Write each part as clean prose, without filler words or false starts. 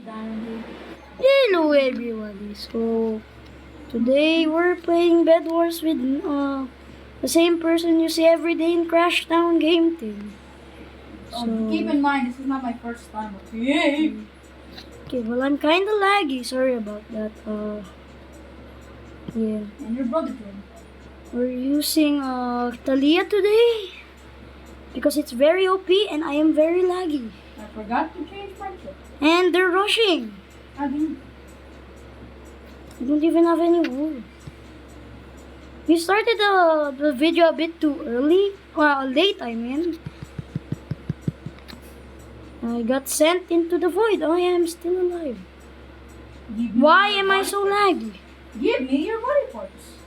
Hello everybody, so today we're playing Bedwars with the same person you see every day in Crashdown game team. Keep in mind, this is not my first time. Okay. Okay, well I'm kinda laggy, sorry about that. Yeah. And your brother too. We're using Thalia today because it's very OP and I am very laggy. I forgot to change my kit. And they're rushing. I didn't. I don't even have any wood. We started the video a bit too early. Late, I mean. I got sent into the void. I am still alive. Why am I so laggy? Give me your body parts.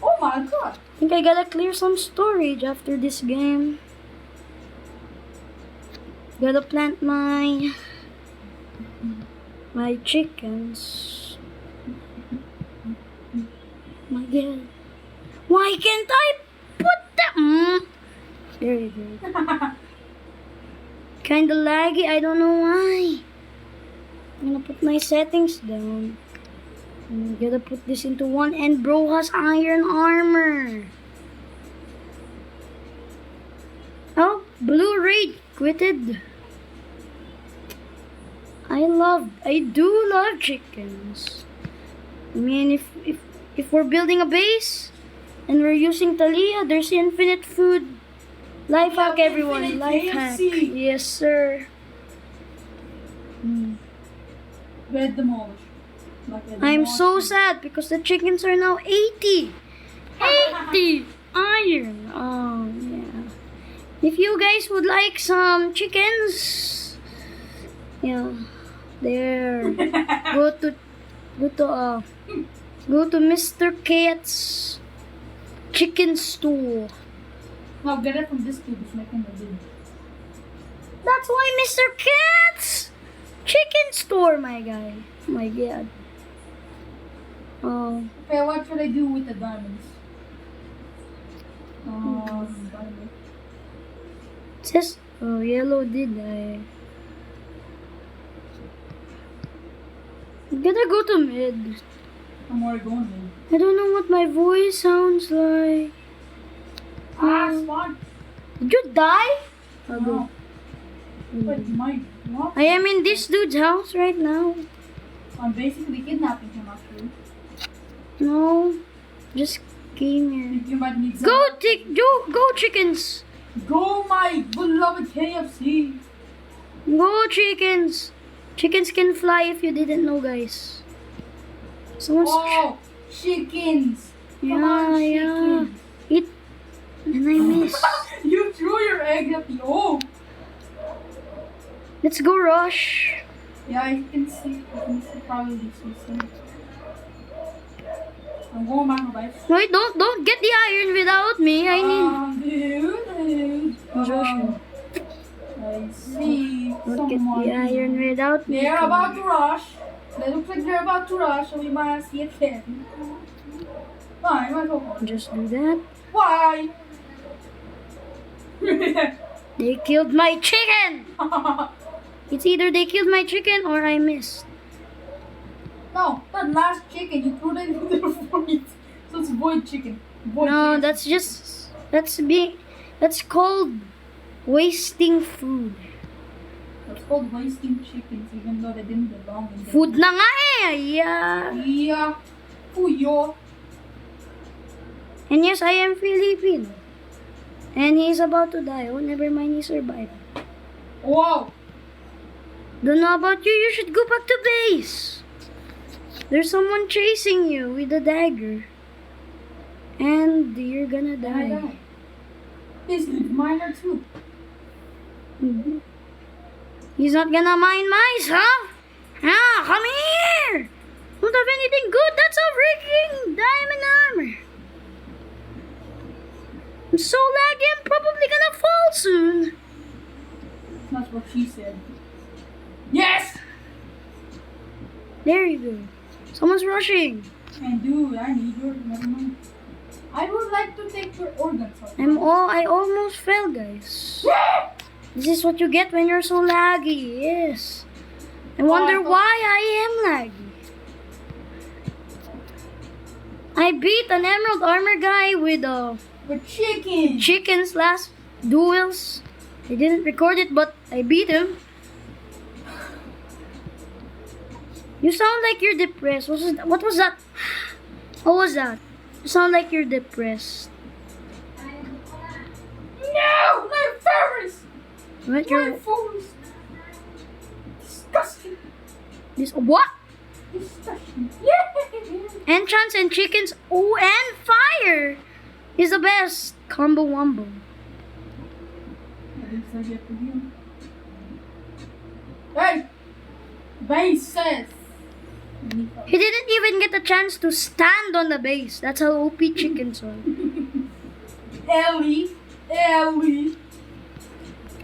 Oh my god. I think I gotta clear some storage after this game. Gotta plant my chickens. My god. Why can't I put them? There you go. Kinda laggy, I don't know why. I'm gonna put my settings down. I'm gonna put this into one, and bro has iron armor. Oh, Blue Raid quitted. I do love chickens. I mean, if we're building a base and we're using Thalia, there's infinite food. Life hack, everyone. Life hack. Yes, sir. Get demolished. I'm so sad because the chickens are now 80. 80 iron. Oh, yeah. If you guys would like some chickens, yeah, there. Go to Mr. Cat's chicken store. Now get it from this dude who's making the video. That's why Mr. Cat's chicken store, my guy. Oh my god. Oh. Okay, what should I do with the diamonds? Diamond. It says, oh, yellow did I. I'm gonna go to mid. I'm already going in. I don't know what my voice sounds like. Spawn. Did you die? No. But my what? I am in this dude's house right now. I'm basically kidnapping him actually. No, just came here. You might need some. Go chickens. Go my beloved KFC. Go chickens. Chickens can fly if you didn't know, guys. Someone's chickens. Come yeah, on, yeah. chickens. Eat. And I missed. You threw your egg at the Let's go rush. Yeah, I can see. Probably see. I'm going back, guys. Wait, don't get the iron without me. I need. Dude. Who's rushing? I see Don't someone. get the iron without me. They're about to rush. They look like they're about to rush, so we might see it again. Why? Why go on? Just do that. Why? They killed my chicken. It's either they killed my chicken or I missed. No, that last chicken you threw it into the void. So it's void chicken. Void No, chicken. that's called wasting food. It's called wasting chickens, even though they didn't belong in there. Food na nga eh. Yeah. Yeah. Puyo. And yes, I am Filipino. And he's about to die. Oh, never mind, he survived. Wow. Don't know about you. You should go back to base. There's someone chasing you with a dagger. And you're gonna die. This is miner too. Mhm. He's not gonna mine mice, huh? Ah, come here! Don't have anything good. That's a freaking diamond armor. I'm so laggy. I'm probably gonna fall soon. That's what she said. Yes! There you go. Someone's rushing. And dude, I need your never mind. I would like to take your organs. I almost fell, guys. This is what you get when you're so laggy. Yes. I wonder why I am laggy. I beat an emerald armor guy with chicken. chickens last duels. I didn't record it, but I beat him. You sound like you're depressed. What was that? What was that? You sound like you're depressed. No, my forest. What? My forest. Disgusting. This what? Disgusting. Yeah. Enchants and chickens. Oh, and fire is the best combo wombo. Hey, bases. He didn't even get a chance to stand on the base. That's how OP chickens are. Ellie.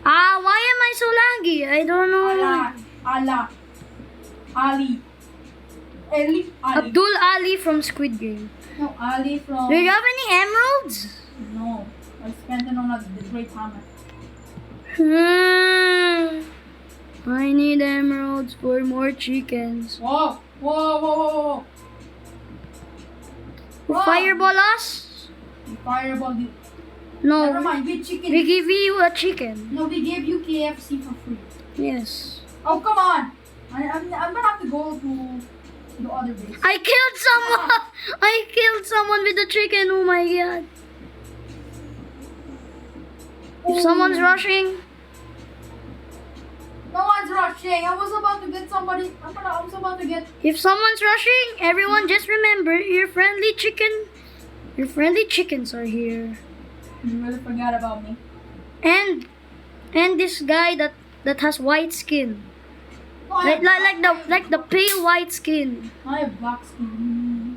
Why am I so laggy? I don't know. Ali. Ellie. Ali. Abdul Ali from Squid Game. No, Ali from. Do you have any emeralds? No, I spent it on the great hammer. I need emeralds for more chickens. Whoa. Fireball us? Fireball you. No. Never mind, we chicken. We give you a chicken. No, we gave you KFC for free. Yes. Oh, come on. I'm gonna have to go to the other base. I killed someone! I killed someone with a chicken. Oh my god. If someone's rushing. No one's rushing. I was about to get somebody. I was about to get. If someone's rushing, everyone just remember your friendly chickens are here. You really forgot about me. And this guy that has white skin. No, Like the pale white skin. I have black skin.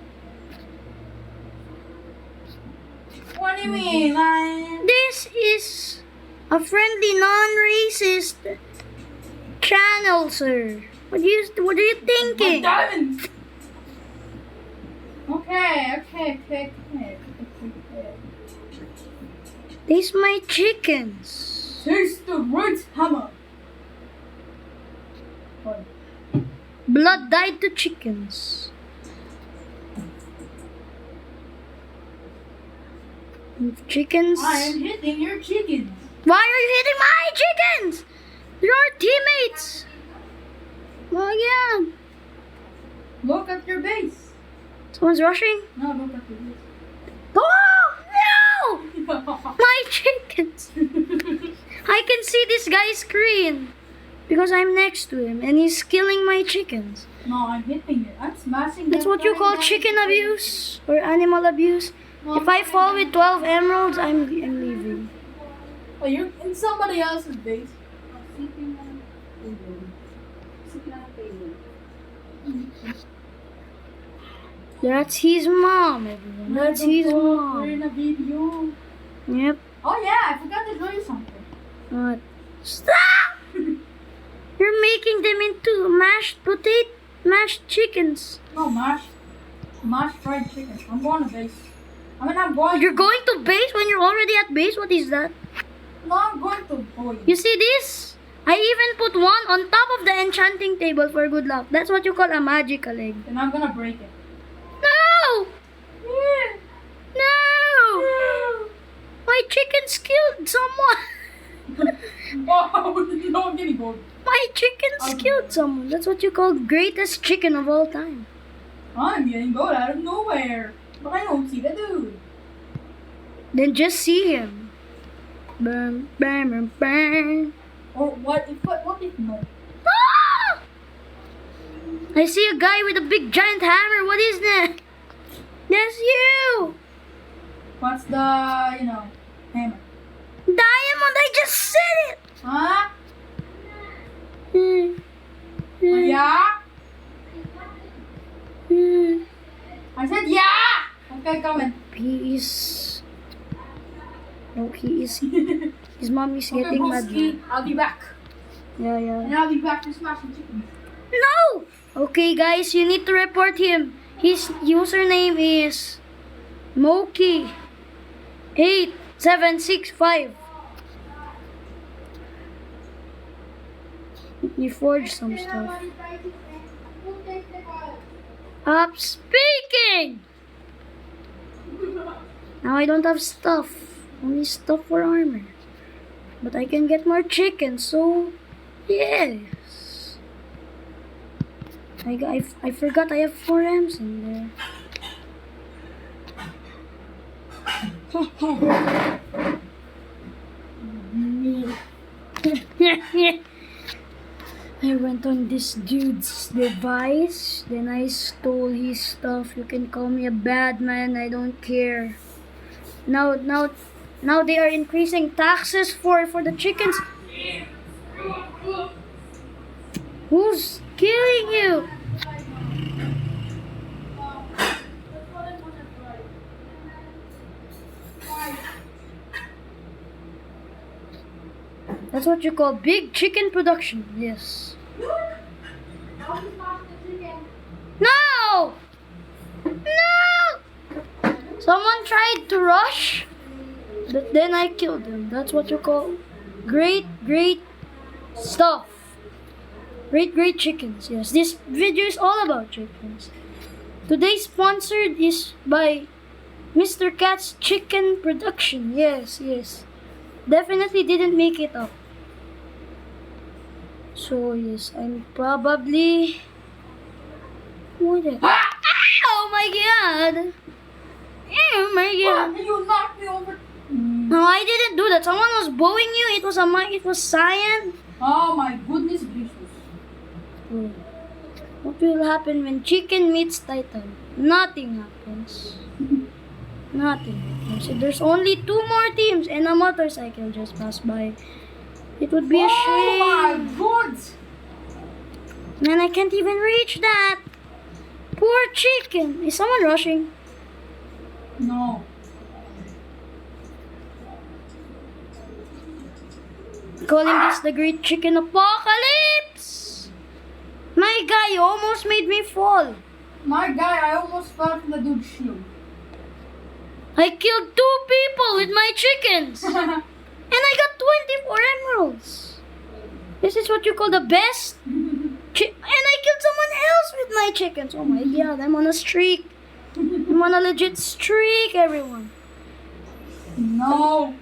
What do you mean, man? This is a friendly, non-racist channel, sir. What are you thinking? My diamond. Okay. These my chickens. Taste the right hammer. What? Blood died to chickens. Chickens. I am hitting your chickens. Why are you hitting my chickens? They're our teammates. Oh yeah. Look at your base. Someone's rushing. No, look at your base. Oh no! My chickens. I can see this guy's screen because I'm next to him and he's killing my chickens. No, I'm hitting it. I'm smashing. That's what you call chicken abuse or animal abuse. No, If I fall with 12 emeralds, I'm leaving. Oh, you're in somebody else's base. That's his mom, everyone. That's his We're in mom. a video. Yep. Oh yeah, I forgot to show you something. What? Stop! You're making them into mashed chickens. No, mashed fried chicken. I'm going to base. I'm going. You're going to base when you're already at base? What is that? No, I'm going to boy. You see this? I even put one on top of the enchanting table for good luck. That's what you call a magical egg. And I'm gonna break it. No! No! My chickens killed someone. Oh, no, I'm getting gold. My chickens killed someone. That's what you call greatest chicken of all time. I'm getting gold out of nowhere. But I don't see the dude. Then just see him. Bam, bam, bam, bam. Or what if no? Ah! I see a guy with a big giant hammer. What is that? That's you. What's the, hammer? Diamond, I just said it. Huh? Hmm. Yeah? Hmm. I said yeah! Okay, coming. He is... No, he is... His mom is Okay, getting mad. Broski, I'll be back. Yeah. And I'll be back to smashing chickens. No! Okay, guys, you need to report him. His username is Moki8765. You forged some stuff. Up speaking! Now I don't have stuff. Only stuff for armor. But I can get more chicken, so yes. I forgot I have 4 M's in there. I went on this dude's device, then I stole his stuff. You can call me a bad man, I don't care. Now they are increasing taxes for the chickens. Who's killing you? That's what you call big chicken production. Yes. No! No! Someone tried to rush, but then I killed them. That's what you call great stuff. Great chickens. Yes, this video is all about chickens. Today's sponsored is by Mr. Cat's Chicken Production. Yes. Definitely didn't make it up. So yes, I'm probably... What the... Oh my god! Oh my god! You knocked me over. No, I didn't do that. Someone was bowing you. It was cyan. Oh my goodness gracious. What will happen when chicken meets Titan? Nothing happens. Nothing happens. If there's only 2 more teams and a motorcycle just passed by, it would be a shame. Oh my god! Man, I can't even reach that. Poor chicken. Is someone rushing? No. Calling this the Great Chicken Apocalypse. My guy, you almost made me fall. My guy, I almost fell from the dude's shield. I killed 2 people with my chickens. And I got 24 emeralds. This is what you call the best. And I killed someone else with my chickens. Oh my god, I'm on a streak. I'm on a legit streak, everyone. No.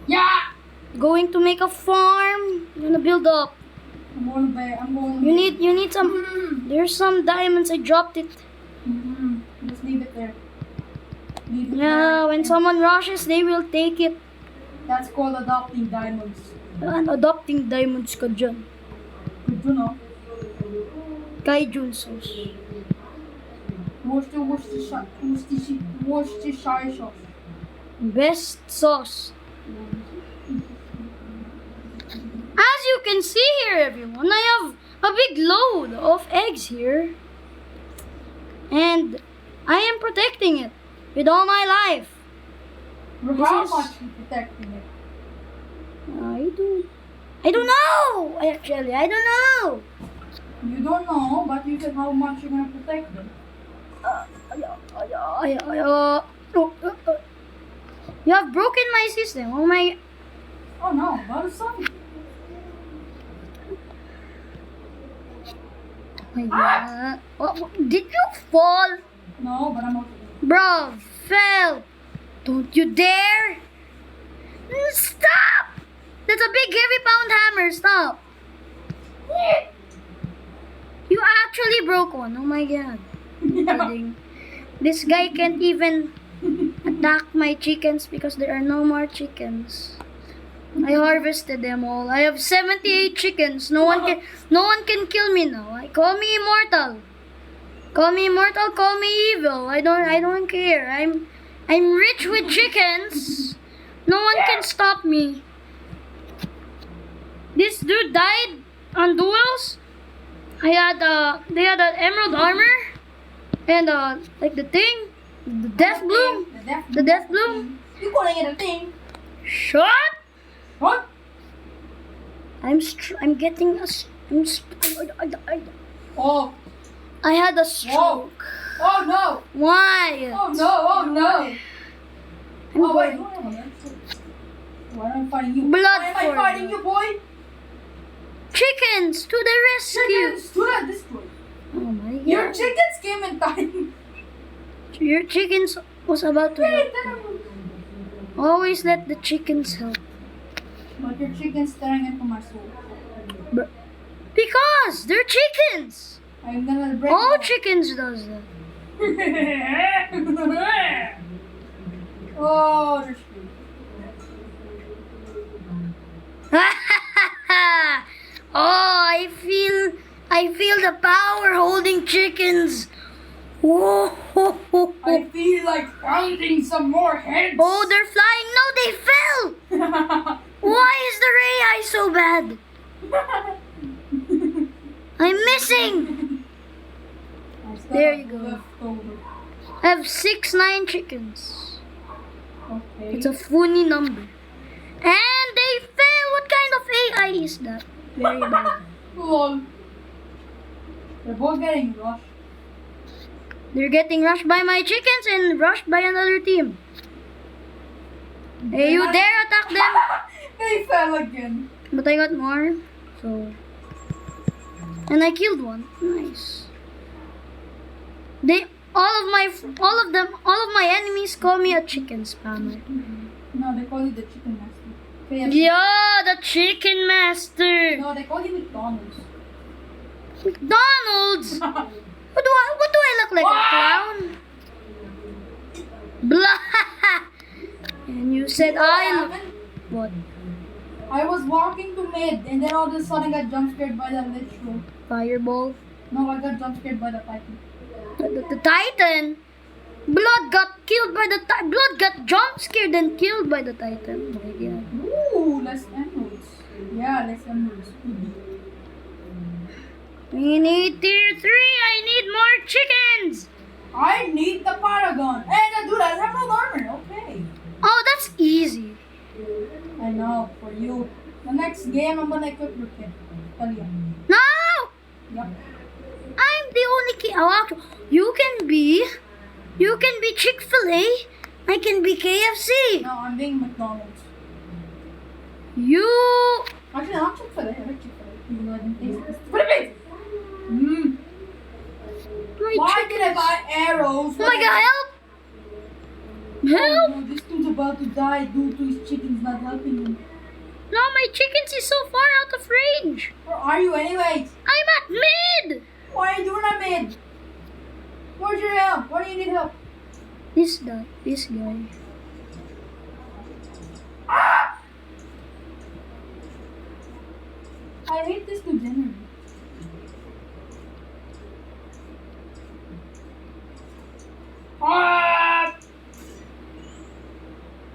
Yeah. Going to make a farm. I'm gonna build up. I'm going. You need some. There's some diamonds. I dropped it. Just leave it there. Leave it Yeah, there. when someone rushes, they will take it. That's called adopting diamonds. And adopting diamonds ka dyan. Good to know. Kay Junsos. Worcestershire sauce. Best sauce. As you can see here, everyone, I have a big load of eggs here. And I am protecting it with all my life. How much you protecting it? I don't know. Actually, I don't know. You don't know, but you said how much you're gonna protect them. You have broken my system. Oh my. Oh no, what is something? Oh my god. Did you fall? No, but I'm okay. Bro, fell. Don't you dare. Stop. That's a big heavy pound hammer. Stop. You actually broke one. Oh my god. I'm kidding. This guy can't even attack my chickens because there are no more chickens. I harvested them all. I have 78 chickens. No one can kill me now. Call me immortal. Call me immortal, call me evil. I don't care. I'm rich with chickens. No one can stop me. This dude died on duels. They had an emerald armor and like the thing, the death bloom. The death bloom. You calling it a thing? Shut. What? I'm getting a. Oh. I had a stroke. Oh no. Why? Oh no. Oh no. I'm Oh wait. going. Why am I fighting you? Blood Why am I for fighting you. you, boy? Chickens to the rescue! Chickens to the destroy. Oh my god. Your chickens came in time. Your chickens was about to help. Always let the chickens help. But your chicken's staring into my soul. Because they're chickens! I'm gonna break All them. chickens does that. Oh, they're screwed. Oh, I feel the power holding chickens. Whoa. I feel like pounding some more heads. Oh, they're flying. No, they fell. Why is the AI so bad? I'm missing. There you go. Leftover. I have 6-9 chickens. Okay. It's a funny number. And they fell. What kind of AI is that? Very bad. Lol. They're both getting rushed. They're getting rushed by my chickens and rushed by another team. Hey, you dare attack them? They fell again. But I got more. So. And I killed one. Nice. All of my enemies call me a chicken spammer. No, they call you the chicken master. KFC. Yeah, the chicken master. No, they call you McDonald's. McDonald's. What do I look like, a clown? Blah. And you said I look. What? I was walking to mid, and then all of a sudden I got jump scared by the literal. Fireball. No, I got jump scared by the Titan. The Titan. Blood got killed by the Blood got jump scared and killed by the Titan. Oh my god. Ooh, less emeralds. Yeah, less emeralds. We need tier 3. I need more chickens. I need the Paragon. And dude, I have no armor. Okay. Oh, that's easy. I know, for you. The next game, I'm gonna equip your kid. Tell you. No! Yep. I'm the only kid. Oh, actually, you can be Chick-fil-A. I can be KFC. No, I'm being McDonald's. You. Actually, not Chick-fil-A. I like Chick-fil-A. Even though I didn't taste it. Put it in! Mm. My Why chicken- did I buy arrows? Oh my god, help! Help! Oh, this dude's about to die due to his chickens not helping him. No, my chickens is so far out of range. Where are you anyways? I'm at mid. Why are you doing that, man? Where's your help? Why do you need help? This guy. Ah! I hate this dude generally. Ah!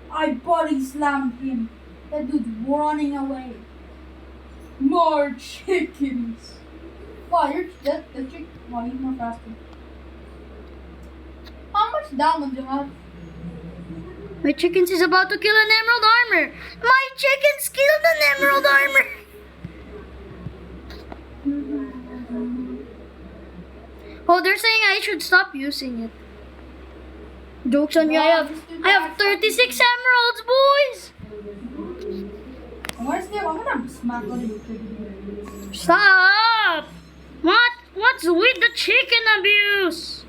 I body slammed him. That dude's running away. More chickens. Wow, you're the chick. Wow, he's more faster. How much diamond do you have? My chickens is about to kill an emerald armor. My chickens killed an emerald armor. Oh, they're saying I should stop using it. Joke's on you. I have 36 emeralds, boys. I'm gonna smack all of you. Stop. What's with the chicken abuse?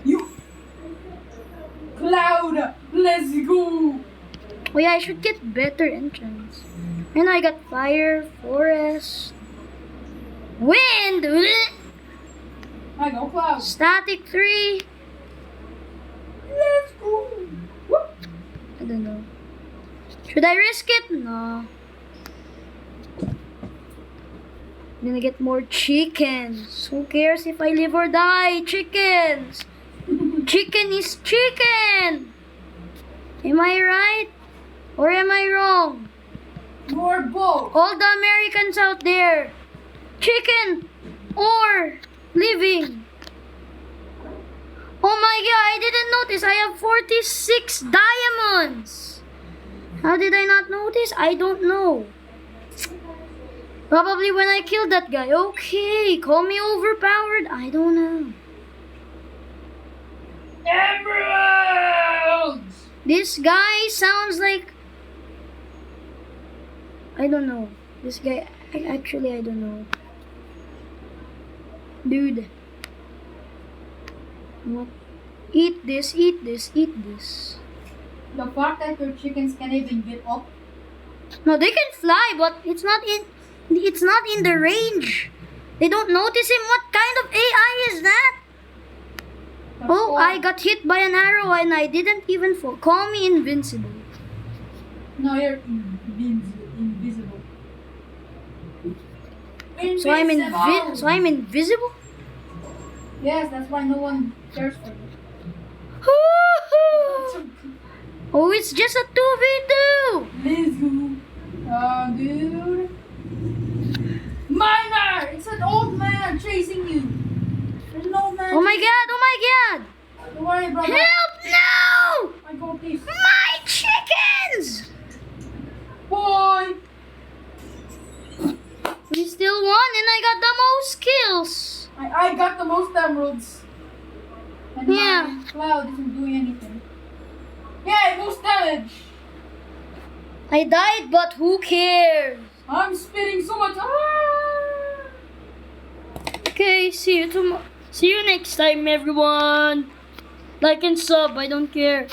You Cloud, let's go. Oh yeah, I should get better entrance. And I got fire, forest, wind, I go Cloud. static 3. Let's go. Whoop. I don't know. Should I risk it? No. I'm gonna get more chickens. Who cares if I live or die? Chickens! Chicken is chicken! Am I right? Or am I wrong? More both. All the Americans out there. Chicken or living. Oh my god, I didn't notice. I have 46 diamonds. How did I not notice? I don't know. Probably when I killed that guy. Okay, call me overpowered. I don't know. Emeralds! This guy sounds like... I don't know. This guy Actually, I don't know. Dude. What? Eat this, eat this, eat this. The fact that your chickens can't even get up. No, they can fly, but it's not in the range. They don't notice him. What kind of AI is that? That's Oh, all. I got hit by an arrow and I didn't even fall. Call me invincible. No, you're invisible. So I'm Invisible! so I'm invisible? Yes, that's why no one cares for you. Woohoo! Oh, it's just a 2v2. Let's go. Dude. Miner! It's an old man chasing you. There's an old man. Oh my god, oh my god. Don't worry, brother. Help, no! I got this. My chickens! Boy! We still won and I got the most kills. I got the most emeralds. And Yeah. my cloud isn't doing anything. Yeah, most damage. I died, but who cares? I'm spitting so much. Ah! Okay, see you tomorrow. See you next time, everyone. Like and sub, I don't care.